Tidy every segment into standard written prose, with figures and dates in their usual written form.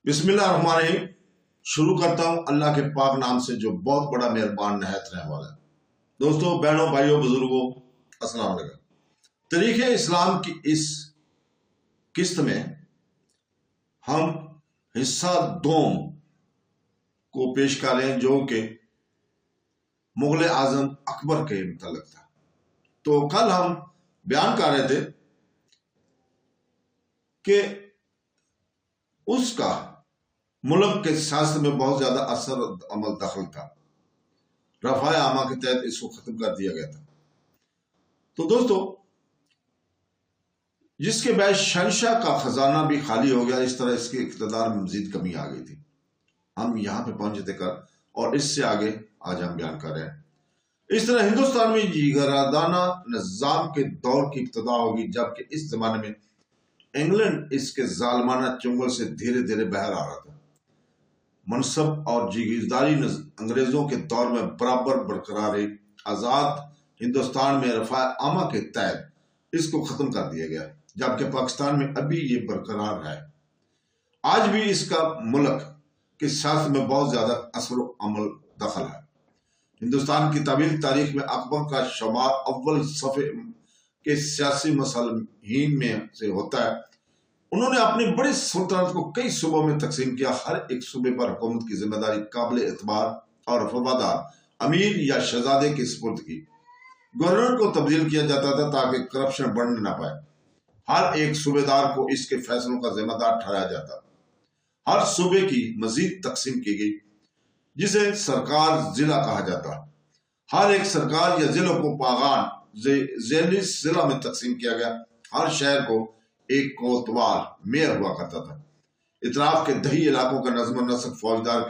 بسم اللہ الرحمن الرحیم شروع کرتا ہوں اللہ کے پاک نام سے جو بہت بڑا مہربان نہایت رحم والا ہے۔ دوستو، بہنوں، بھائیوں، بزرگوں، السلام علیکم۔ تاریخ اسلام کی اس قسط میں ہم حصہ دوم کو پیش کر رہے ہیں جو کہ مغل اعظم اکبر کے متعلق تھا۔ تو کل ہم بیان کر رہے تھے کہ اس کا ملک کے سیاست میں بہت زیادہ اثر عمل دخل تھا۔ رفع عامہ کے تحت اس کو ختم کر دیا گیا تھا۔ تو دوستو، جس کے باعث شہنشاہ کا خزانہ بھی خالی ہو گیا، اس طرح اس کے اقتدار میں مزید کمی آ گئی تھی۔ ہم یہاں پہ پہنچے تھے کل، اور اس سے آگے آج ہم بیان کر رہے ہیں۔ اس طرح ہندوستان میں جیگرادانہ نظام کے دور کی ابتدا ہوگی، جبکہ اس زمانے میں انگلینڈ اس کے ظالمانہ چنگل سے دھیرے دھیرے باہر آ رہا تھا۔ منصب اور جگیرداری انگریزوں کے دور میں برابر برقرار رہی۔ آزاد ہندوستان میں رفع عامہ کے تحت اس کو ختم کر دیا گیا، جبکہ پاکستان میں ابھی یہ برقرار ہے۔ آج بھی اس کا ملک کی سیاست میں بہت زیادہ اثر و عمل دخل ہے۔ ہندوستان کی طویل تاریخ میں اکبر کا شمار اول صفحے کے سیاسی مصلحین میں سے ہوتا ہے۔ انہوں نے اپنی بڑی سلطنت کو کئی صوبوں میں تقسیم کیا۔ ہر ایک صوبے پر حکومت کی ذمہ داری قابل اعتبار اور وفادار امیر یا شہزادے کی سپرد کی۔ گورنر کو تبدیل کیا جاتا تھا تاکہ کرپشن بڑھنے نہ پائے۔ ہر ایک صوبے دار کو اس کے فیصلوں کا ذمہ دار ٹھہرایا جاتا۔ ہر صوبے کی مزید تقسیم کی گئی، جسے سرکار ضلع کہا جاتا۔ ہر ایک سرکار یا ضلع کو پاغان ذیلی ضلع میں تقسیم کیا گیا۔ ہر شہر کو ایک کوتوال میئر ہوا کرتا تھا۔ اطراف کے دیہی علاقوں کا نظم و نسق فوجدار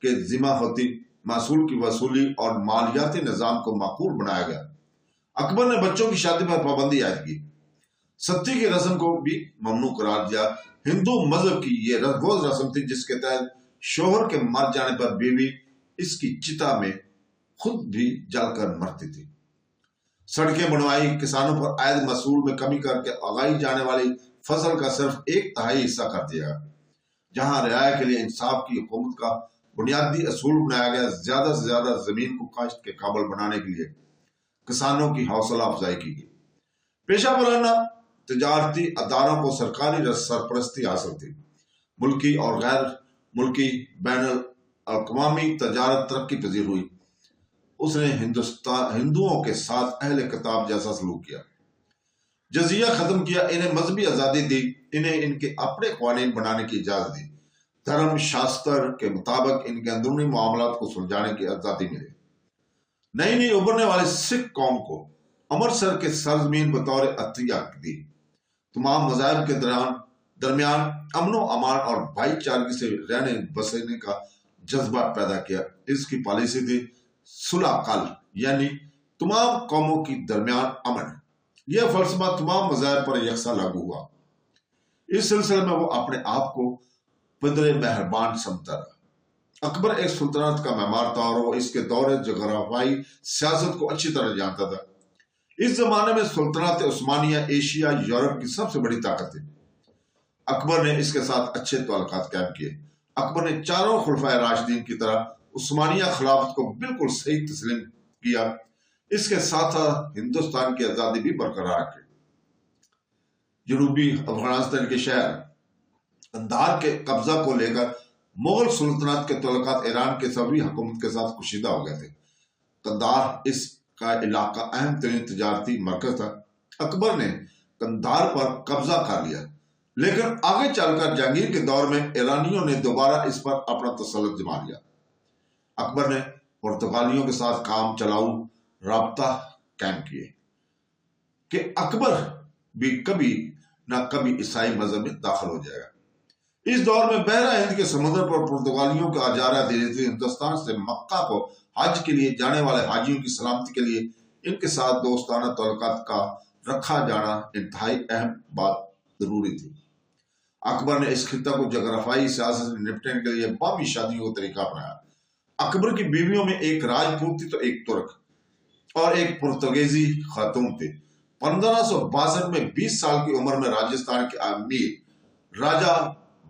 کے ذمہ ہوتی۔ محصول کی وصولی اور مالیاتی نظام کو معقول بنایا گیا۔ اکبر نے بچوں کی شادی پر پابندی عائد کی۔ ستی کی رسم کو بھی ممنوع قرار دیا۔ ہندو مذہب کی یہ وہ رسم تھی جس کے تحت شوہر کے مر جانے پر بیوی اس کی چتا میں خود بھی جل کر مرتی تھی۔ سڑکیں بنوائی۔ کسانوں پر عائد محصول میں کمی کر کے اگائی جانے والی فصل کا صرف 1/3 حصہ کر دیا گیا۔ جہاں رعایا کے لیے انصاف کی حکومت کا بنیادی اصول بنایا گیا، زیادہ سے زیادہ زمین کو کاشت کے قابل بنانے کے لیے کسانوں کی حوصلہ افزائی کی گئی۔ پیشہ ورانہ تجارتی اداروں کو سرکاری سرپرستی حاصل تھی۔ ملکی اور غیر ملکی بین الاقوامی تجارت ترقی پذیر ہوئی۔ اس نے ہندوؤں کے ساتھ اہل کتاب جیسا سلوک کیا، جزیہ ختم کیا، انہیں مذہبی آزادی دی، انہیں ان کے اپنے قوانین بنانے کی اجازت دی۔ دھرم شاستر کے مطابق ان کے اندرونی معاملات کو سلجھانے کی آزادی ملی۔ نئی نئی ابھرنے والی سکھ قوم کو امرتسر کے سرزمین بطور عطیہ دی۔ تمام مذاہب کے درمیان امن و امان اور بھائی چارگی سے رہنے بسنے کا جذبہ پیدا کیا۔ اس کی پالیسی تھی صلح قل، یعنی تمام قوموں کی درمیان امن۔ یہ فلسفہ تمام مذاہب پر یکساں لاگو ہوا۔ اس سلسلے میں وہ اپنے آپ کو پدر مہربان سمجھتا رہا۔ اکبر ایک سلطنت کا معمار تھا اور وہ اس کے دور جغرافیائی سیاست کو اچھی طرح جانتا تھا۔ اس زمانے میں سلطنت عثمانیہ ایشیا یورپ کی سب سے بڑی طاقت تھی۔ اکبر نے اس کے ساتھ اچھے تعلقات قائم کیے۔ اکبر نے چاروں خلفائے راشدین کی طرح عثمانیہ خلافت کو بالکل صحیح تسلیم کیا۔ اس کے ساتھ ہندوستان کی آزادی بھی برقرار رکھی۔ جنوبی افغانستان کے شہر قندھار کے قبضہ کو لے کر مغل سلطنت کے تعلقات ایران کے صفوی حکومت کے ساتھ کشیدہ ہو گئے تھے۔ قندھار اس کا علاقہ اہم ترین تجارتی مرکز تھا۔ اکبر نے قندھار پر قبضہ کر لیا، لیکن آگے چل کر جہانگیر کے دور میں ایرانیوں نے دوبارہ اس پر اپنا تسلط جما لیا۔ اکبر نے پرتگالیوں کے ساتھ کام چلاؤ رابطہ قائم کیے کہ اکبر بھی کبھی نہ کبھی عیسائی مذہب میں داخل ہو جائے گا۔ اس دور میں بحیرہ ہند کے سمندر پر پرتگالیوں کا اجارہ دے تھے۔ ہندوستان سے مکہ کو حج کے لیے جانے والے حاجیوں کی سلامتی کے لیے ان کے ساتھ دوستانہ تعلقات کا رکھا جانا انتہائی اہم بات ضروری تھی۔ اکبر نے اس خطہ کو جغرافیائی سیاست سے نپٹنے کے لیے بامی شادیوں کا طریقہ اپنایا۔ اکبر کی بیویوں میں ایک راجپوت تھی تو ایک ترک اور ایک پرتگیزی خاتون تھی۔ 1562 میں 20 سال کی عمر میں راجستھان کے امیر راجہ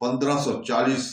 1540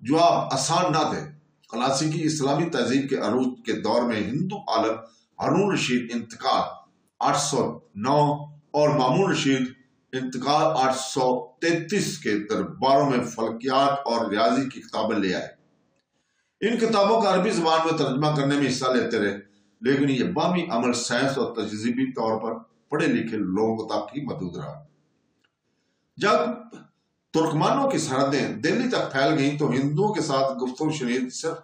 جواب آسان نہ تھے۔ کلاسیکی اسلامی تہذیب کے عروج کے دور میں ہندو عالم ہارون رشید انتقال 809 اور مامون رشید انتقال 833 کے درباروں میں فلکیات اور ریاضی کی کتابیں لے آئے۔ ان کتابوں کا عربی زبان میں ترجمہ کرنے میں حصہ لیتے رہے، لیکن یہ بامی عمل سائنس اور تجزیبی طور پر پڑھے لکھے لوگوں تک ہی محدود رہا۔ جب ترکمانوں کی سرحدیں دہلی تک پھیل گئیں تو ہندوؤں کے ساتھ گفتگو شنید صرف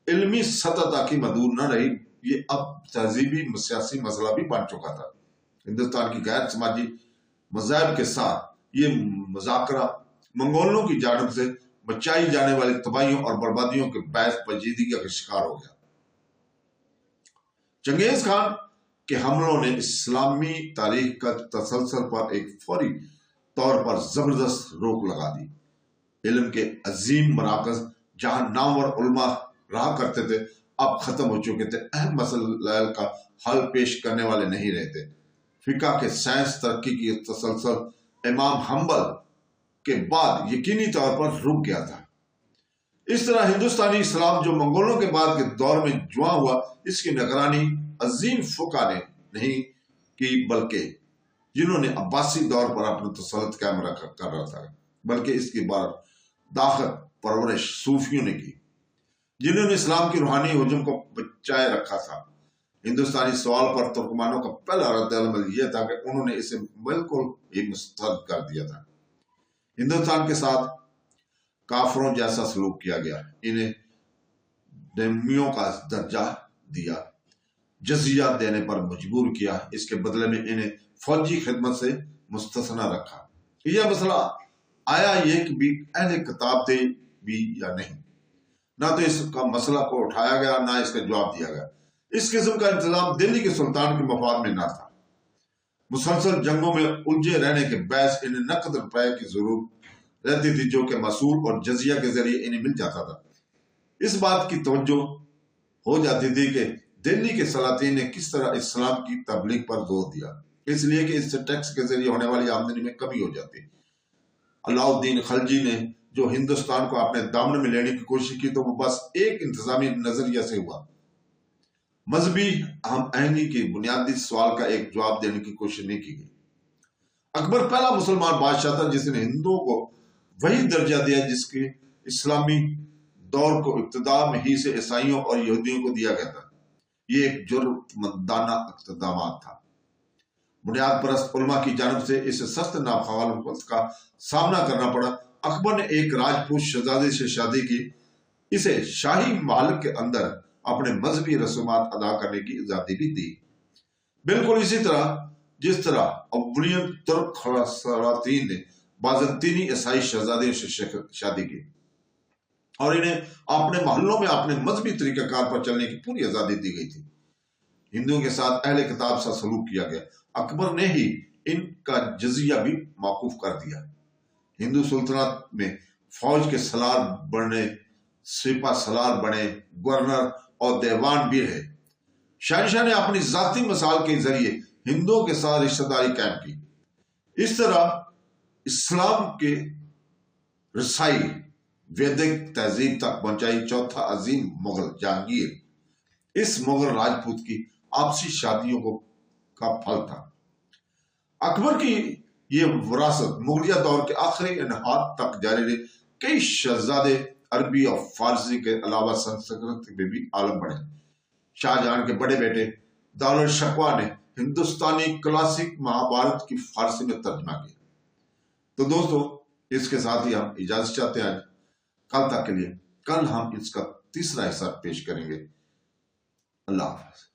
علمی سطح تک ہی محدود نہ رہی، یہ اب تہذیبی سیاسی مسئلہ بھی بن چکا تھا۔ ہندوستان کی غیر سماجی مذاہب کے ساتھ یہ مذاکرہ منگولوں کی جانب سے مچائی جانے والی تباہیوں اور بربادیوں کے باعث پیچیدگی کا شکار ہو گیا۔ چنگیز خان کے حملوں نے اسلامی تاریخ کا تسلسل پر ایک فوری طور پر زبردست روک لگا دی۔ علم کے عظیم مراکز جہاں نامور علماء رہا کرتے تھے اب ختم ہو چکے تھے، اہم مسائل کا حل پیش کرنے والے نہیں رہتے۔ فقہ کے سائنس ترقی کی تسلسل امام حنبل کے بعد یقینی طور پر رک گیا تھا۔ اس طرح ہندوستانی اسلام جو منگولوں کے بعد کے دور میں جواں ہوا، اس کی نگرانی عظیم فقہ نے نہیں کی، بلکہ جنہوں نے عباسی دور پر اپنا تسلط قائم کر رہا تھا، بلکہ اس کی داخت پرورش صوفیوں نے کی، جنہوں نے اسلام کی روحانی ہجوم کو بچائے رکھا تھا۔ ہندوستانی سوال پر ترکمانوں کا پہلا رد عمل یہ تھا کہ انہوں نے اسے بالکل ہی مسترد کر دیا تھا۔ ہندوستان کے ساتھ کافروں جیسا سلوک کیا گیا، انہیں ذمیوں کا درجہ دیا، جزیہ دینے پر مجبور کیا، اس کے بدلے میں انہیں فوجی خدمت سے مستثنی رکھا۔ یہ مسئلہ آیا یہ کہ بھی اہل کتاب تھے بھی یا نہیں، نہ تو اس کا مسئلہ کو اٹھایا گیا نہ اس کا جواب دیا گیا۔ اس قسم کا انتظام دہلی کے سلطان کے مفاد میں نہ تھا۔ مسلسل جنگوں میں الجھے رہنے کے باعث انہیں نقد روپے کی ضرورت رہتی تھی، جو کہ مسول اور جزیہ کے ذریعے انہیں مل جاتا تھا۔ اس بات کی توجہ ہو جاتی تھی کہ دہلی کے سلاطین نے کس طرح اسلام کی تبلیغ پر زور دیا، اس لیے کہ اس سے ٹیکس کے ذریعے ہونے والی آمدنی میں کمی ہو جاتی۔ علاء الدین خلجی نے جو ہندوستان کو اپنے دامن میں لینے کی کوشش کی تو وہ بس ایک انتظامی نظریہ سے ہوا۔ مذہبی ہم آہنگی کے بنیادی سوال کا ایک جواب دینے کی کوشش نہیں کی گئی۔ اکبر پہلا مسلمان بادشاہ تھا جس نے ہندوؤں کو وہی درجہ دیا جس کے اسلامی دور کو ابتدا میں ہی سے عیسائیوں اور یہودیوں کو دیا گیا تھا۔ یہ ایک جرأتمندانہ اقدامات تھا۔ بنیاد پرست علماء کی جانب سے اسے سخت مخالفت کا سامنا کرنا پڑا۔ اکبر نے ایک راجپوت شہزادی سے شادی کی، اسے شاہی محل کے اندر اپنے مذہبی رسومات ادا کرنے کی آزادی بھی دی، بالکل اسی طرح جس طرح اولین ترک خواتین نے بازنطینی عیسائی شہزادیوں سے شادی کی اور انہیں اپنے محلوں میں اپنے مذہبی طریقہ کار پر چلنے کی پوری آزادی دی گئی تھی۔ ہندوؤں کے ساتھ اہل کتاب سا سلوک کیا گیا۔ اکبر نے ہی ان کا جزیہ بھی موقوف کر دیا۔ ہندو سلطنت میں فوج کے سالار بنے، سپہ سالار بنے، گورنر اور دیوان بھی رہے۔ شہنشاہ نے اپنی ذاتی مثال کے ذریعے ہندوؤں کے ساتھ رشتہ داری قائم کی۔ اس طرح اسلام کے رسائی ویدک تہذیب تک پہنچائی۔ چوتھا عظیم مغل جہانگیر اس مغل راجپوت کی آپسی شادیوں کا پھل تھا۔ اکبر کی یہ وراثت مغلیہ دور کے آخری انحاط تک جاری رہی۔ کئی شہزادے عربی اور فارسی کے علاوہ سنسکرت میں بھی عالم بڑھے۔ شاہ جہاں کے بڑے بیٹے دولت شکوہ نے ہندوستانی کلاسک مہابھارت کی فارسی میں ترجمہ کیا۔ تو دوستو، اس کے ساتھ ہی ہم اجازت چاہتے ہیں آج کل تک کے لیے۔ کل ہم اس کا تیسرا حصہ پیش کریں گے۔ اللہ حافظ۔